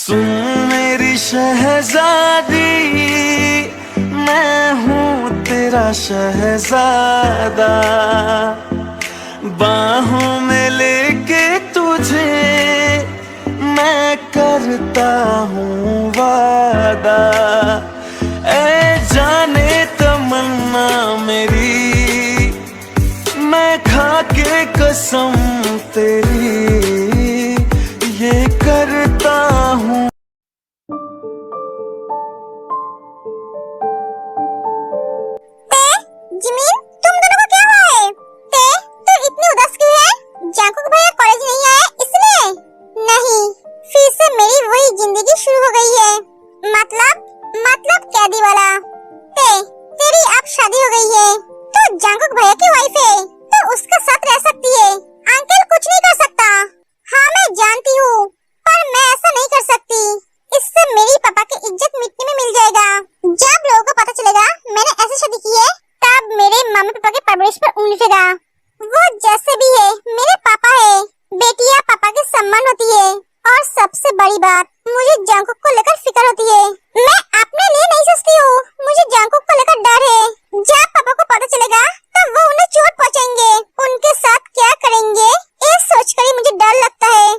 सुन मेरी शहजादी, मैं हूँ तेरा शहजादा, बाहों में लेके तुझे मैं करता हूँ वादा। ऐ जाने तमन्ना मेरी, मैं खा के कसम तेरी ये करता हूँ। जिमिन, तुम दोनों को क्या हुआ है? तू इतनी उदास क्यों है? जंकुक भैया कॉलेज नहीं आए इसलिए? नहीं, फिर से मेरी वही जिंदगी शुरू हो गई है। मतलब कैदी वाला। तेरी अब शादी हो गई है, तो जंकुक भैया की वाइफ है, तो उसके साथ रह सकती है। अंकल कुछ नहीं कर सकता। हाँ मैं जानती हूँ, पर मैं ऐसा नहीं कर सकती। इससे मेरी पापा की इज्जत मिट्टी में मिल जाएगा। जब लोगों को पता चलेगा मैंने ऐसी शादी की है, तब मेरे मम्मी पापा के परवरिश पर उंगली उठेगा। वो जैसे भी है मेरे पापा है। बेटियां पापा के सम्मान होती है। और सबसे बड़ी बात, मुझे जंकुक को लेकर फिक्र होती है। मैं अपने लिए नहीं सोचती हूँ, मुझे जंकुक को लेकर डर है। जब पापा को पता चलेगा तो वो उन्हें चोट पहुँचाएंगे। उनके साथ क्या करेंगे ये सोचकर ही मुझे डर लगता है।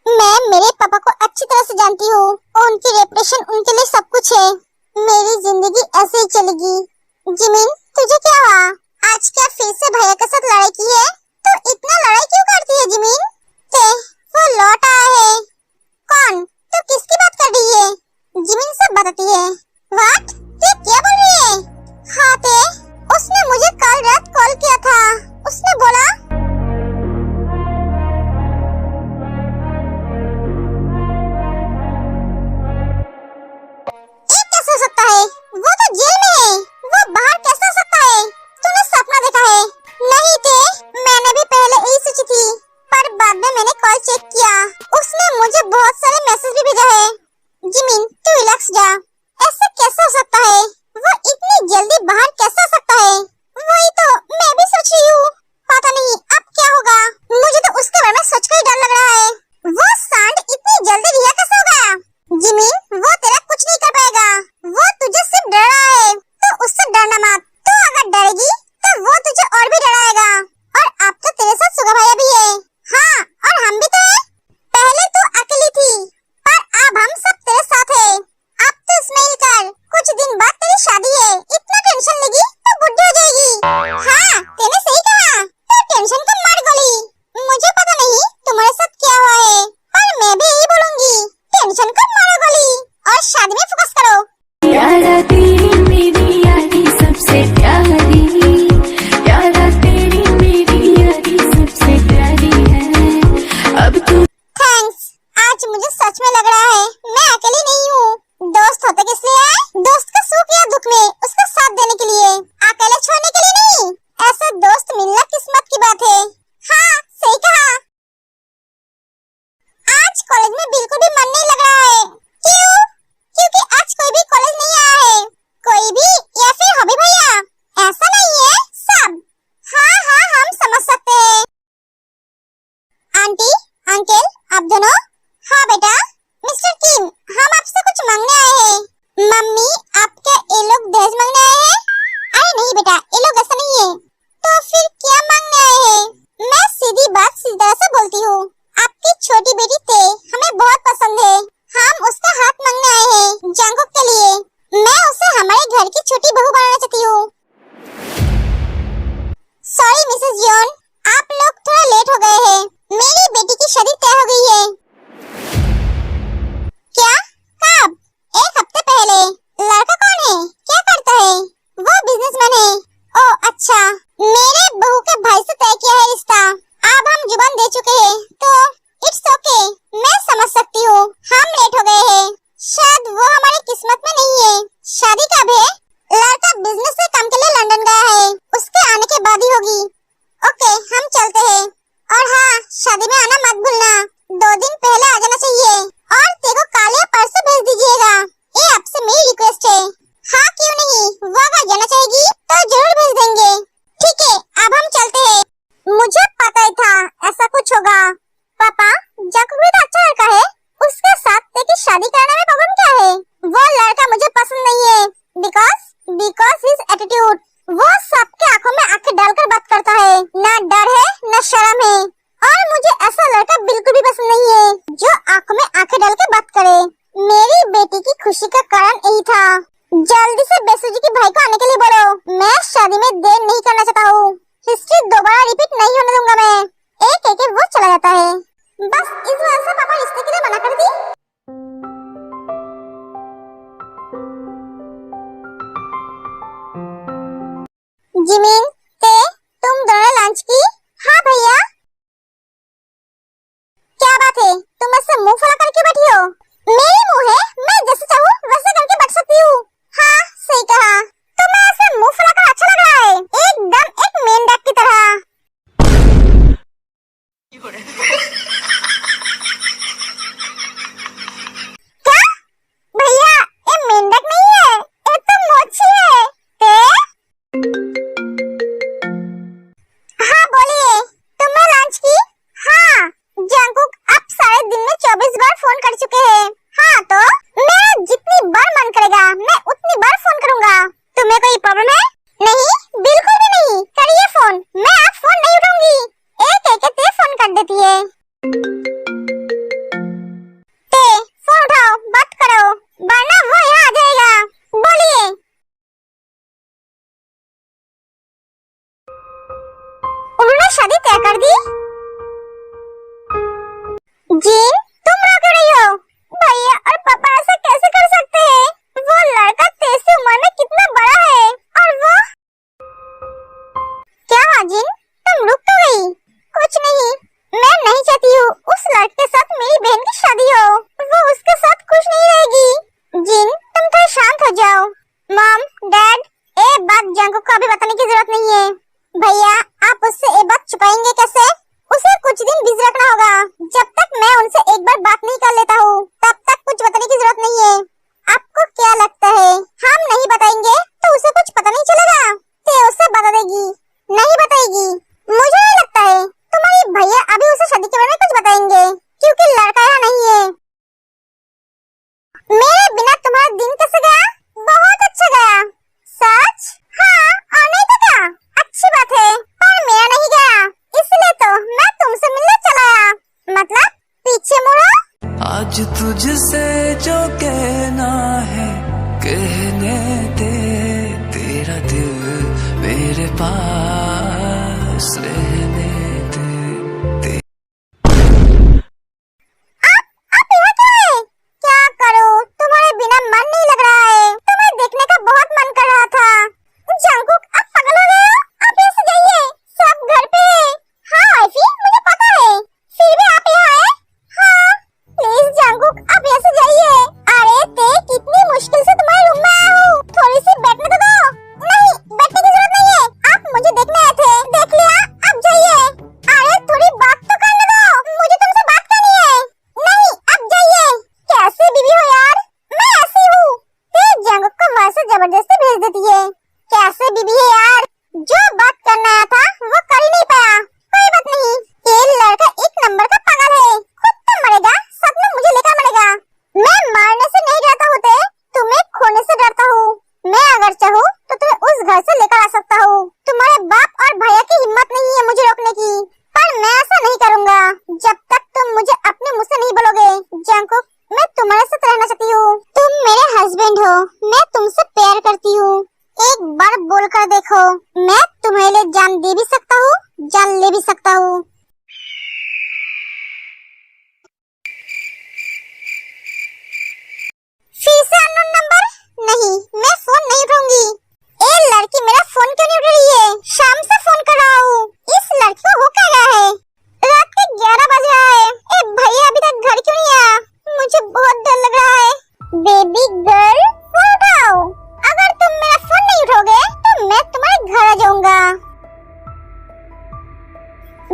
मैं मेरे पापा को अच्छी तरह से जानती हूँ, उनकी रेपुटेशन उनके लिए सब कुछ है। मेरी जिंदगी ऐसे ही चलेगी। जिमिन, तुझे क्या हुआ? आज क्या फिर से भैया के साथ लड़ाई की है? तो इतना लड़ाई क्यों करती है जिमिन? वो लौट आया है। कौन? तो किसकी बात कर रही है? जिमिन सब बताती है। व्हाट? ये क्या बोल रही है? हाँ उसने मुझे कल रात कॉल किया था। उसने बोला ये कैसे हो सकता है? वो तो जेल में है, वो बाहर कैसे हो सकता है? तूने सपना देखा है? नहीं मैंने भी पहले यही सोची थी, पर बाद में मैंने कॉल चेक किया, उसने मुझे बहुत सारे मैसेज भी भेजा है। जिमिन तू रिलैक्स जा। ऐसे कैसे हो सकता है? वो इतनी जल्दी बाहर कैसे हो सकता है? वही तो मैं भी सोच रही हूँ। पता नहीं अब क्या होगा। मुझे तो उसके बारे में सोचकर ही डर लग रहा है। वो सांड इतनी जल्दी रिहा कैसे हो गया? जिमिन वो तेरा कुछ नहीं कर पाएगा, वो तुझे सिर्फ डरा है, तो उससे डरना मत। तो अगर डरेगी तो वो तुझे और भी डराएगा। और अब तो तेरे साथ सुगा भैया भी है। हाँ और हम भी तो है। पहले तू अकेली थी, पर अब हम सब तेरे साथ है। अब तो स्माइल कर, कुछ दिन बाद तेरी शादी है। इतना टेंशन लेगी तो बुढ़ी हो जाएगी। हाँ तूने सही कहा, तो टेंशन को मार गोली। मुझे पता नहीं तुम्हारे साथ क्या हुआ है, पर मैं भी यही बोलूंगी, टेंशन को मारो गोली और शादी में फोकस करो। यारा तेरी मेरी यारी सबसे प्यारी, यारा तेरी मेरी यारी सबसे प्यारी है। अब तू थैंक्स, आज मुझे सच में लग रहा है मैं अकेली नहीं हूँ। दोस्त होते किस लिए है? दोस्त का सुख या दुख में उसका साथ देने के लिए, अकेले छोड़ने के लिए नहीं। ऐसा दोस्त मिलना किस्मत की बात है। हाँ सही कहा। आज कॉलेज में बिल्कुल भी मन नहीं लग रहा है। क्यों? क्योंकि आज कोई भी कॉलेज नहीं आया है। कोई भी या फिर हबी भैया? ऐसा नहीं है सब। हाँ हम समझ सकते हैं। आंटी अंकल आप दोनों? हाँ बेटा। मिस्टर किम हम आपसे कुछ मांगने आए हैं। मम्मी आप क्या ये लोग दहेज मांगने आए हैं? अरे नहीं बेटा, ये लोग ऐसा नहीं है। तो फिर क्या मांगने आए हैं? मैं सीधी बात सीधी तरह से बोलती हूँ। आपकी छोटी बेटी ते हमें बहुत पसंद है। हम उसका हाथ मांगने आए हैं जंकुक के लिए। मैं उसे हमारे घर की छोटी बहू बनाना चाहती हूँ। सॉरी मिसेस जॉन, आप लोग थोड़ा लेट हो गए हैं। मेरी बेटी की शादी तय हो गई है। क्या? कब? एक हफ्ते पहले। लड़का कौन है? क्या करता है? वो बिजनेसमैन है। ओह अच्छा, मेरे बहू के भाई से तय किया है रिश्ता। अब हम जुबान दे चुके हैं, तो इट्स ओके। मैं समझ सकती हूँ हम लेट हो गए हैं। शायद वो हमारी किस्मत में नहीं है। शादी कब है? लड़का बिजनेस से काम के लिए लंदन गया है, उसके आने के बाद ही होगी। ओके हम चलते हैं। और हाँ शादी में आना मत भूलना, 2 दिन पहले आ जाना चाहिए। और तेरे को कल या परसों भेज दीजिएगा, ये आपसे मेरी रिक्वेस्ट है। हाँ क्यों नहीं, वो अगर जाना चाहेगी तो जरूर भेज देंगे। ठीक है अब हम चलते हैं। मुझे पता ही था ऐसा कुछ होगा। पापा जंकुक भी तो अच्छा लड़का है, उसके साथ तेरी शादी करना आंखें डाल के बात करे। मेरी बेटी की खुशी का कारण यही था। जल्दी से बेसुजी के भाई को आने के लिए बोलो। मैं शादी में देर नहीं करना चाहता हूँ। हिस्ट्री दोबारा रिपीट नहीं होने दूंगा मैं। एक एक वो चला जाता है। बस इस वजह से पापा रिश्ते के लिए मना कर दी। जिमिन, ते, तुम दोनों लंच की? हाँ भैया। क्या बात है, तुम ऐसे मुंह फुला करके बैठी हो? मेरी मुंह है, मैं जैसे चाहूँ वैसे करके बैठ सकती हूँ। हाँ सही कहा। तुम्हें ऐसे मुंह फुला कर अच्छा लग रहा है, एकदम एक मेंढक की तरह। क्या भैया, ये मेंढक नहीं है, ये तो मोची है। ते? हाँ बोलिए, तुमने लंच की? हाँ, जंकुक अब सारे दिन में 24 बार फोन कर चुके हैं। हाँ तो मेरा जितनी बार मन करेगा मैं उतनी बार फोन करूंगा। तुम्हें कोई प्रॉब्लम है? नहीं, बिल्कुल भी नहीं। करिए फोन, मैं अब फोन नहीं उठाऊंगी। एक एक ते फोन कर देती है। ते फोन उठाओ, बात करो, वरना वो यहाँ आ जाएगा। बोलिए। उन्होंने शादी तय कर दी? जीन, तुम रो क्यों रही हो? भैया और पापा ऐसा कैसे कर सकते हैं? वो लड़का तेरी उम्र में कितना बड़ा है, और वो क्या हुआ जीन, तुम रुक तो गई? कुछ नहीं, मैं नहीं चाहती हूँ उस लड़के के साथ मेरी बहन की शादी हो। वो उसके साथ खुश नहीं रहेगी। जीन, तुम थोड़ा शांत हो जाओ। मॉम, डैड, ये बात जंकुक को अभी बताने की जरूरत नहीं है। भैया, आप उससे ये बात छुपाएंगे कैसे? उसे कुछ दिन बिजी रखना होगा। जब तक मैं उनसे एक बार बात नहीं कर लेता हूँ, तब तक कुछ बताने की जरूरत नहीं है। आपको क्या लगता है हम नहीं बताएंगे तो उसे कुछ पता नहीं चलेगा? ते उसे बता देगी? नहीं बताएगी। मुझे नहीं लगता है तुम्हारे भैया अभी उसे शादी के बारे में कुछ बताएंगे, क्योंकि लड़का यहाँ नहीं है। मेरे बिना तुम्हारा दिन कैसे गया? बहुत अच्छा गया। सच? हाँ, और नहीं तो क्या? अच्छी बात है, पर मेरा नहीं गया, इसलिए तो मैं तुमसे मिलने चला आया। मतलब पीछे मुड़ो। आज तुझसे जो कहना है कहने दे, तेरा दिल मेरे पास रहने दे। आप यहाँ क्यों है? क्या करूँ, तुम्हारे बिना मन नहीं लग रहा है। तुम्हें देखने का बहुत मन कर रहा था। जंकुक, आप पागल हो गए हो? आप यहाँ से जाइए, सब घर पे है। हाँ वाइफी, मुझे पता है, फिर भी आप यहाँ हैं? हाँ प्लीज जंकुक, आप यहाँ से जाइए। अरे ते, कितनी मुश्किल से तुम्हारे रूम में आया हूँ, थोड़ी सी बैठने तो दो। नहीं, बैठने की जरूरत नहीं है, आप मुझे देखने आए थे, देख लिया, अब जाइए। अरे थोड़ी बात तो करने दो, मुझे तुमसे बात करनी है। नहीं, अब जाइए। कैसे बीवी हो यार? मैं ऐसी हूँ। ते जंकुक को वहाँ से जबरदस्ती भेज देती है। कैसे बीवी है यार? जो बात करना आया था वो कर ही नहीं पाया। कोई बात नहीं, ये लड़का एक नंबर का पागल है, खुद तो मरेगा, साथ में मुझे लेकर मरेगा। मैं मारने से नहीं डरता होते, तुम्हें खोने से डरता हूँ। मैं अगर चाहूँ तो तुम्हें उस घर से लेकर आ सकता हूँ। तुम्हारे बाप और भैया की हिम्मत नहीं है मुझे रोकने की, पर मैं ऐसा नहीं करूँगा जब तक तुम मुझे अपने मुँह से नहीं बोलोगे। जंकुक, मैं तुम्हारे साथ रहना चाहती हूँ, तुम मेरे हस्बैंड हो, मैं तुमसे प्यार करती हूँ। एक बार बोल कर देखो, मैं तुम्हारे लिए जान दे भी सकता हूँ, जान ले भी सकता हूँ। फिर से अननोन नंबर? नहीं, मैं फोन नहीं उठाऊंगी। ये लड़की मेरा फोन क्यों नहीं उठा रही है? शाम से फोन कर रहा हूँ, इस लड़की को हो क्या गया है? रात के 11 बज रहा है, ए भैया अभी तक घर क्यों नहीं आया? मुझे बहुत डर लग रहा है। बेबी गर्ल, फोन उठाओ। अगर तुम मेरा फोन नहीं उठाओगे तो मैं तुम्हारे घर आ जाऊंगा।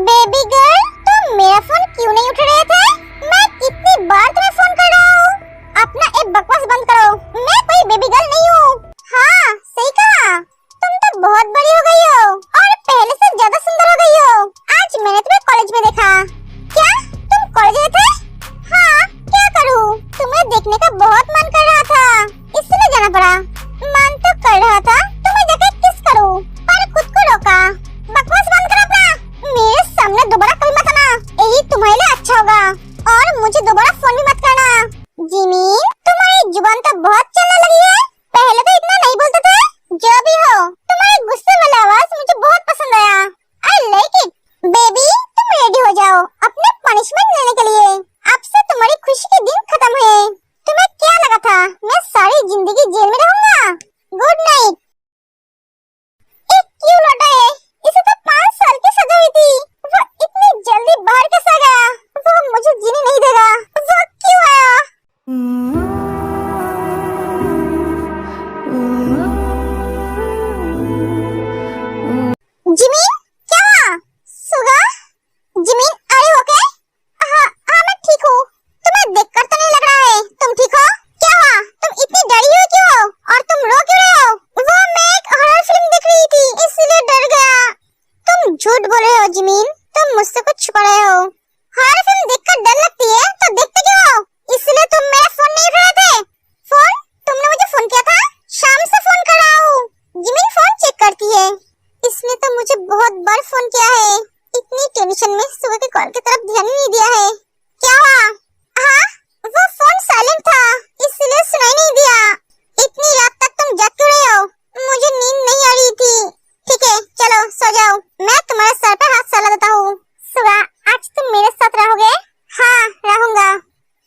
बेबी गर्ल, तुम मेरा फोन क्यों नहीं उठा रहे थे? मैं कितनी बार तुम्हें फोन कर रहा हूँ। अपना एक बकवास बंद करो, मैं कोई बेबी गर्ल नहीं हूँ। हाँ सही कहा, तुम तो बहुत बड़ी हो गई हो और पहले से ज्यादा सुंदर हो गई हो। आज मैंने तुम्हें कॉलेज में देखा। क्या तुम कॉलेज गए थे? हाँ, क्या करूँ, तुम्हें देखने का बहुत मन कर रहा था, इसलिए जाना पड़ा। मन तो कर रहा था तुम्हें जाके किस करूं, पर खुद को रोका। बकवास बंद कर अपना, मेरे सामने दोबारा कभी मत आना, यही तुम्हारे लिए अच्छा होगा। और मुझे दोबारा फोन भी मत करना। जिमीन, तुम्हारी जुबान तो बहुत चलने लगी है। पहले तो इतना नहीं बोलते थे। जो भी हो, तुम्हारी गुस्से वाला आवाज मुझे बहुत पसंद आया। I like it. बेबी, तुम रेडी हो जाओ अपने पनिशमेंट लेने के लिए। अब से तुम्हारी खुशी के दिन खत्म हुए। तुम्हें क्या लगा था मैं सारी जिंदगी जेल में रहूंगा? Good night. एक क्यों लौटा है? इसे तो 5 साल की सजा हुई थी। वो इतनी जल्दी बाहर कैसे आ गया? वो मुझे जीने नहीं देगा। वो क्यों आया? जिमीन, क्या हुआ? सुगा? जिमीन, अरे ओके? हाँ हाँ, मैं ठीक हूँ। तुम्हें देखकर तो नहीं लग रहा है तुम ठीक हो। क्या हुआ? तुम इतनी डरी हुई क्यों हो? और तुम रो क्यों रहे हो? वो मैं एक हॉरर फिल्म देख रही थी, इसलिए डर गया। तुम झूठ बोल रहे हो जिमीन, तुम मुझसे कुछ छुपा रहे हो। हॉरर फिल्म देखकर डर लगती है तो देखते क्यों हो? इसलिए तुम मेरा फोन नहीं उठा रहे थे। फोन? तुमने मुझे फोन किया था? शाम से फोन कर रहा हूँ। जिमीन फोन चेक करती है। इसने तो मुझे बहुत बार फोन किया है। इतनी टेंशन में सुबह के कॉल की तरफ ध्यान नहीं दिया है। क्या हुआ? हाँ, वो फोन साइलेंट था, इसलिए सुनाई नहीं दिया। इतनी रात तक तुम जाग क्यों रहे हो? मुझे नींद नहीं आ रही थी। ठीक है, चलो सो जाओ। मैं तुम्हारे सर पे हाथ सला देता हूँ। सुबह, आज तुम मेरे साथ रहोगे? हाँ, रहूंगा।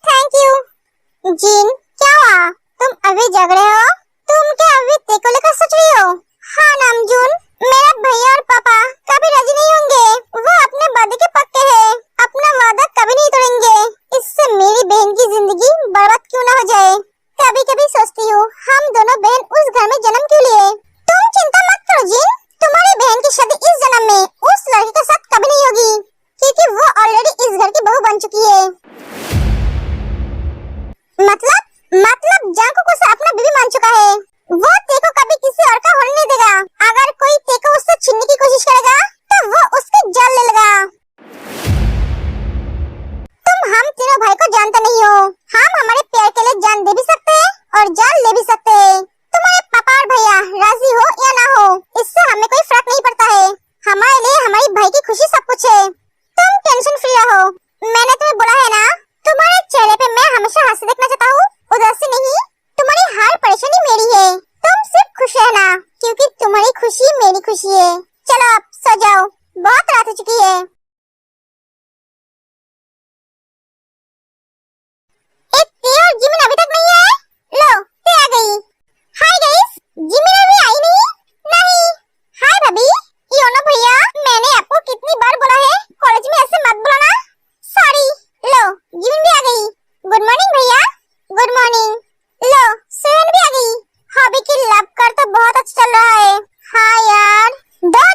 Thank you. जीन, क्या हुआ? तुम अभी जाग रहे हो? तुम क्या अभी तेको लेकर सोच रही हो? हाँ नामजून, मेरा भैया और पापा कभी राजी नहीं होंगे। वो अपने वादे के पक्के हैं, अपना वादा कभी नहीं तोड़ेंगे। इससे मेरी बहन की जिंदगी बर्बाद क्यों ना हो जाए। कभी कभी सोचती हूँ हम दोनों बहन उस घर में जन्म क्यों लिए। तुम चिंता मत करो जिन, तुम्हारी बहन की शादी इस जन्म में उस लड़के के साथ कभी नहीं होगी, क्योंकि वो ऑलरेडी इस घर की बहू बन चुकी है। मतलब जांको से अपना बीवी मान चुका है। वो तेको कभी किसी और का होने नहीं देगा। अगर कोई तेको उससे छीनने की कोशिश करेगा तो वो उसकी जान ले लेगा। तुम हम तीनों भाई को जानते नहीं हो। हम हमारे प्यार के लिए जान दे भी सकते हैं और जान ले भी सकते हैं। तुम्हारे पापा और भैया राजी हो या ना हो, इससे हमें कोई फर्क नहीं पड़ता है। हमारे लिए हमारी भाई की खुशी सब कुछ है। तुम टेंशन फ्री रहो। मैंने तुम्हें बोला है ना, तुम्हारे चेहरे पे मैं हमेशा हंसी देखना चाहता हूँ, उदासी नहीं। तुम्हारी हर परेशानी मेरी है। तुम सिर्फ खुश रहना, क्योंकि तुम्हारी खुशी मेरी खुशी है। चलो अब सो जाओ, बहुत रात हो चुकी है। ते और जिमिन अभी तक नहीं आए? लो, ते आ गई। हाय गाइस, जिमिन अभी आई नहीं? नहीं। हाय भाभी, योनो भैया, मैंने आपको कितनी बार बोला है कॉलेज में ऐसे मत बुलाना। सॉरी। लो, जिमिन भी आ गई। गुड मॉर्निंग भैया। Good morning. लो, सुरन भी आ गई। हॉबी की लव कर तो बहुत अच्छा चल रहा है। हाँ यार, 2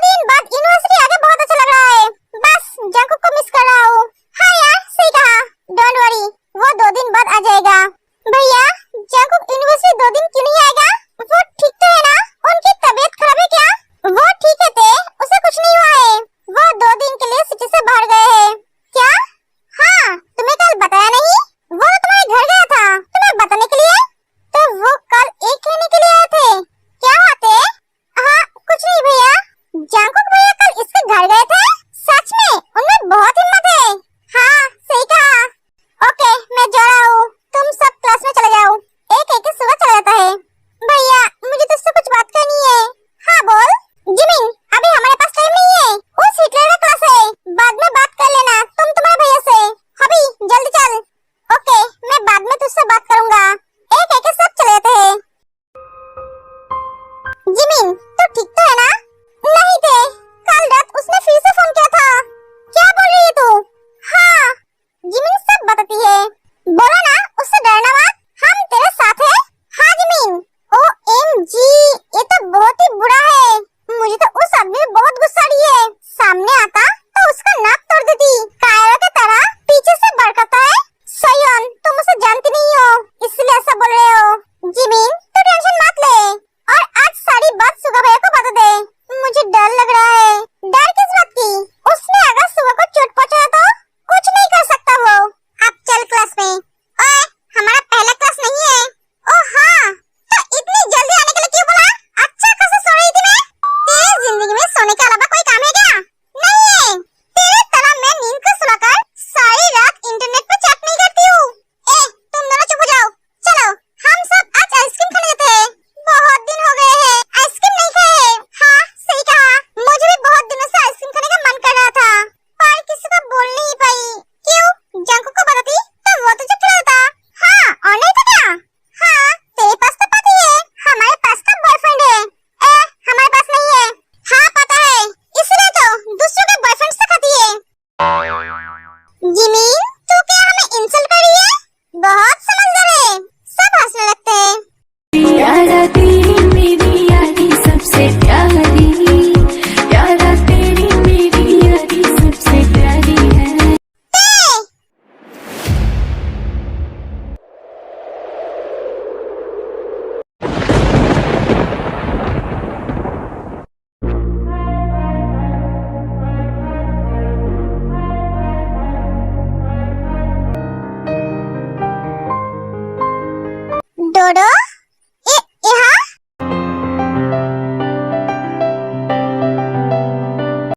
छोड़ो